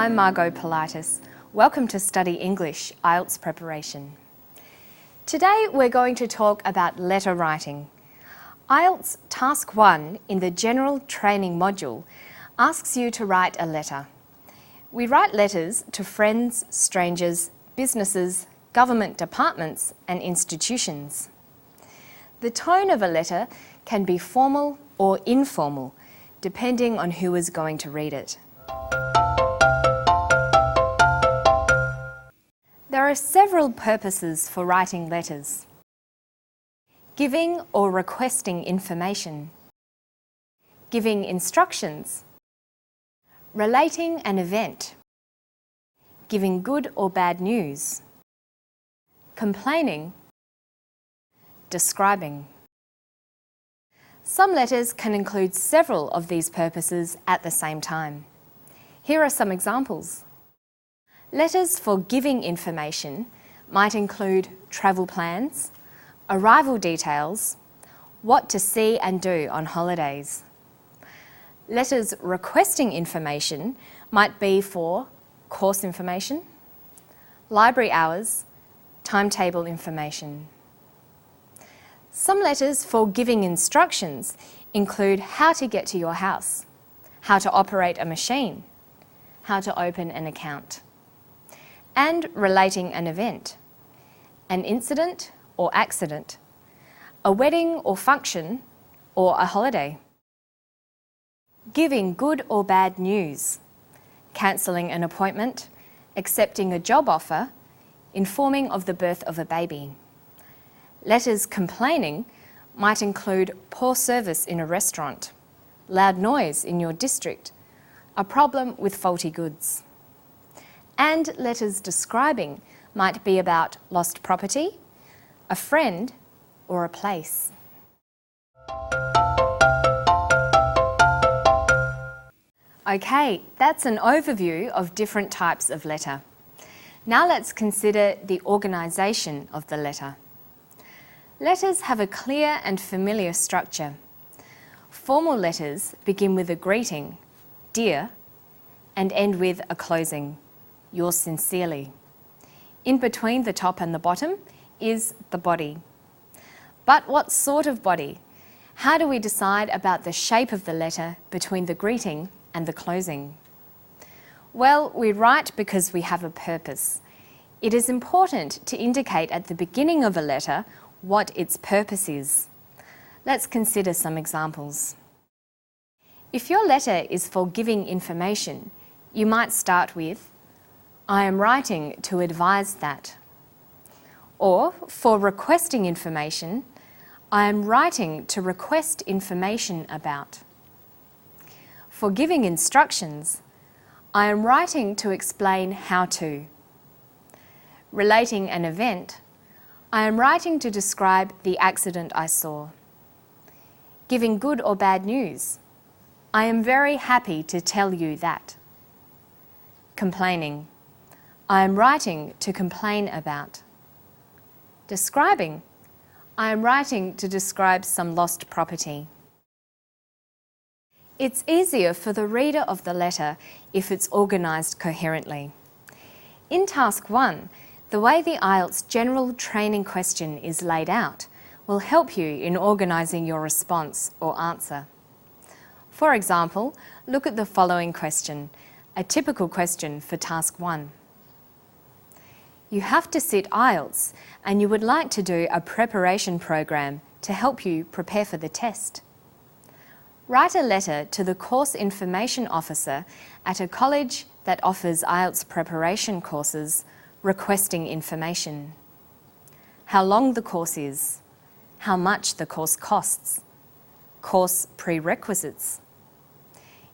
I'm Margot Politis. Welcome to Study English IELTS Preparation. Today we're going to talk about letter writing. IELTS Task 1 in the General Training module asks you to write a letter. We write letters to friends, strangers, businesses, government departments and institutions. The tone of a letter can be formal or informal, depending on who is going to read it. There are several purposes for writing letters. Giving or requesting information. Giving instructions. Relating an event. Giving good or bad news. Complaining. Describing. Some letters can include several of these purposes at the same time. Here are some examples. Letters for giving information might include travel plans, arrival details, what to see and do on holidays. Letters requesting information might be for course information, library hours, timetable information. Some letters for giving instructions include how to get to your house, how to operate a machine, how to open an account, and relating an event, an incident or accident, a wedding or function, or a holiday. Giving good or bad news, cancelling an appointment, accepting a job offer, informing of the birth of a baby. Letters complaining might include poor service in a restaurant, loud noise in your district, a problem with faulty goods. And letters describing might be about lost property, a friend, or a place. Okay, that's an overview of different types of letter. Now let's consider the organisation of the letter. Letters have a clear and familiar structure. Formal letters begin with a greeting, dear, and end with a closing, yours sincerely. In between the top and the bottom is the body. But what sort of body? How do we decide about the shape of the letter between the greeting and the closing? Well, we write because we have a purpose. It is important to indicate at the beginning of a letter what its purpose is. Let's consider some examples. If your letter is for giving information, you might start with, I am writing to advise that. Or for requesting information, I am writing to request information about. For giving instructions, I am writing to explain how to. Relating an event, I am writing to describe the accident I saw. Giving good or bad news, I am very happy to tell you that. Complaining, I am writing to complain about. Describing, I am writing to describe some lost property. It's easier for the reader of the letter if it's organised coherently. In Task 1, the way the IELTS General Training question is laid out will help you in organising your response or answer. For example, look at the following question, a typical question for Task 1. You have to sit IELTS and you would like to do a preparation program to help you prepare for the test. Write a letter to the Course Information Officer at a college that offers IELTS preparation courses requesting information. How long the course is, how much the course costs, course prerequisites.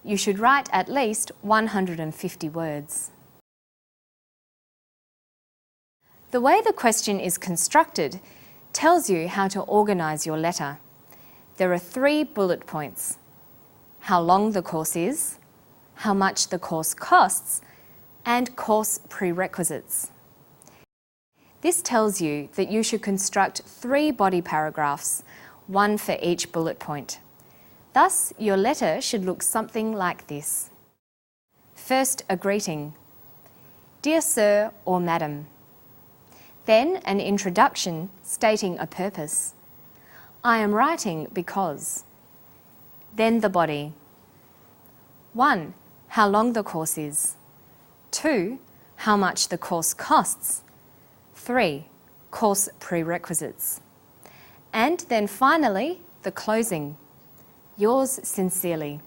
You should write at least 150 words. The way the question is constructed tells you how to organise your letter. There are 3 bullet points: how long the course is, how much the course costs, and course prerequisites. This tells you that you should construct 3 body paragraphs, 1 for each bullet point. Thus, your letter should look something like this. First, a greeting. Dear Sir or Madam. Then an introduction stating a purpose. I am writing because. Then the body. 1. How long the course is. 2. How much the course costs. 3. Course prerequisites. And then finally, the closing. Yours sincerely.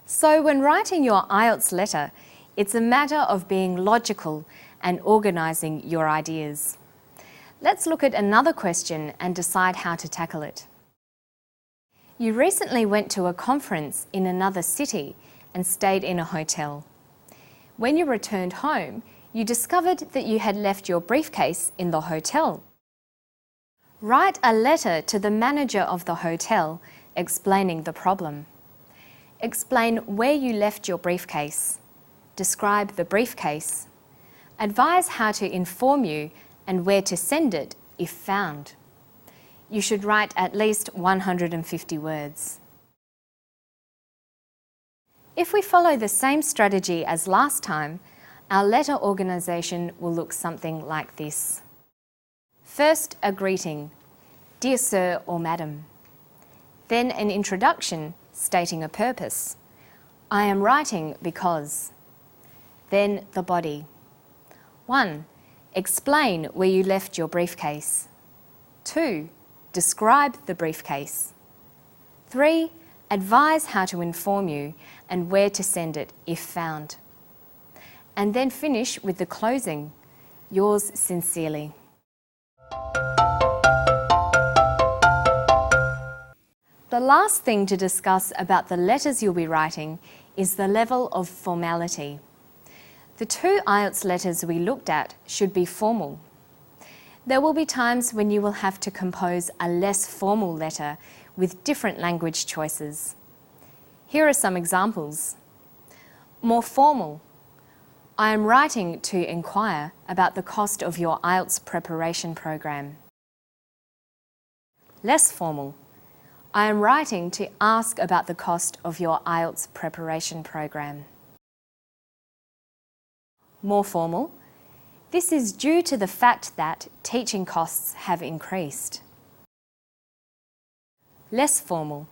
So when writing your IELTS letter, it's a matter of being logical and organising your ideas. Let's look at another question and decide how to tackle it. You recently went to a conference in another city and stayed in a hotel. When you returned home, you discovered that you had left your briefcase in the hotel. Write a letter to the manager of the hotel explaining the problem. Explain where you left your briefcase. Describe the briefcase. Advise how to inform you and where to send it if found. You should write at least 150 words. If we follow the same strategy as last time, our letter organisation will look something like this. First, a greeting. Dear Sir or Madam. Then an introduction stating a purpose. I am writing because. Then the body. 1. Explain where you left your briefcase. 2. Describe the briefcase. 3. Advise how to inform you and where to send it if found. And then finish with the closing. Yours sincerely. The last thing to discuss about the letters you'll be writing is the level of formality. The 2 IELTS letters we looked at should be formal. There will be times when you will have to compose a less formal letter with different language choices. Here are some examples. More formal. I am writing to inquire about the cost of your IELTS preparation program. Less formal. I am writing to ask about the cost of your IELTS preparation program. More formal. This is due to the fact that teaching costs have increased. Less formal.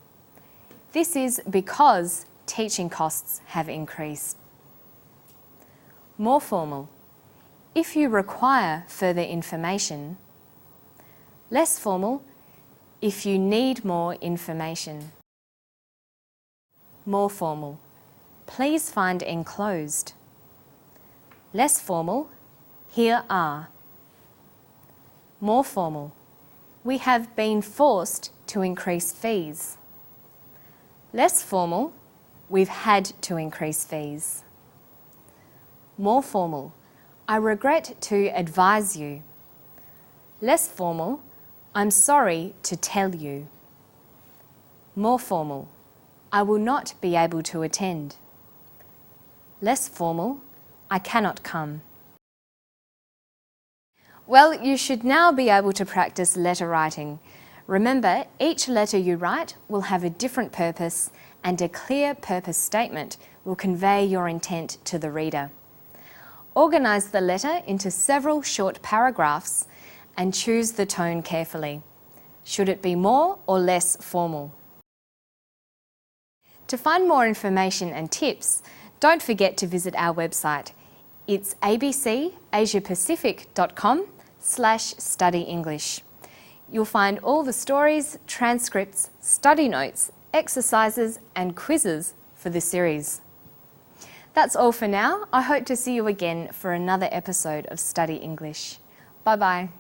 This is because teaching costs have increased. More formal. If you require further information. Less formal. If you need more information. More formal. Please find enclosed. Less formal. Here are. More formal. We have been forced to increase fees. Less formal. We've had to increase fees. More formal. I regret to advise you. Less formal. I'm sorry to tell you. More formal. I will not be able to attend. Less formal. I cannot come. Well, you should now be able to practice letter writing. Remember, each letter you write will have a different purpose, and a clear purpose statement will convey your intent to the reader. Organise the letter into several short paragraphs and choose the tone carefully. Should it be more or less formal? To find more information and tips, don't forget to visit our website. It's abcasiapacific.com/study English. You'll find all the stories, transcripts, study notes, exercises and quizzes for the series. That's all for now. I hope to see you again for another episode of Study English. Bye-bye.